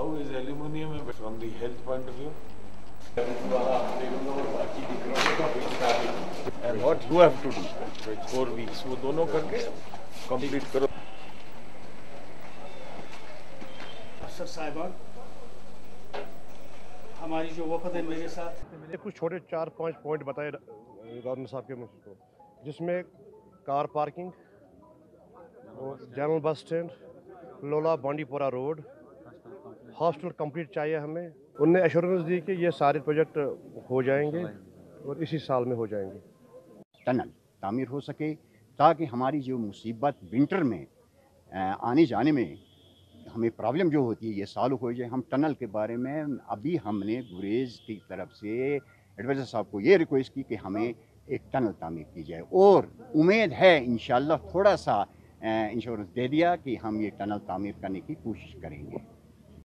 How is aluminium from the health point of view? And what you have to do, 4 weeks, وہ دونوں کر کے complete کرو. سر صاحبان ہماری جو وفد ہے میرے ساتھ کچھ چھوٹے 4-5 پوائنٹ بتائے گورنر صاحب کے مجھ کو، جس میں car parking, general bus stand, لولا بانڈی پورہ روڈ، ہاسٹل کمپلیٹ چاہیے ہمیں. ان نے ایشورنس دی کہ یہ سارے پروجیکٹ ہو جائیں گے اور اسی سال میں ہو جائیں گے. ٹنل تعمیر ہو سکے تاکہ ہماری جو مصیبت ونٹر میں آنے جانے میں ہمیں پرابلم جو ہوتی ہے یہ سالو ہو جائے. ہم ٹنل کے بارے میں ابھی ہم نے گریز کی طرف سے ایڈوائزر صاحب کو یہ ریکویسٹ کی کہ ہمیں ایک ٹنل تعمیر کی جائے، اور امید ہے انشاءاللہ تھوڑا سا انشورنس دے دیا کہ ہم یہ ٹنل تعمیر کرنے کی کوشش کریں گے.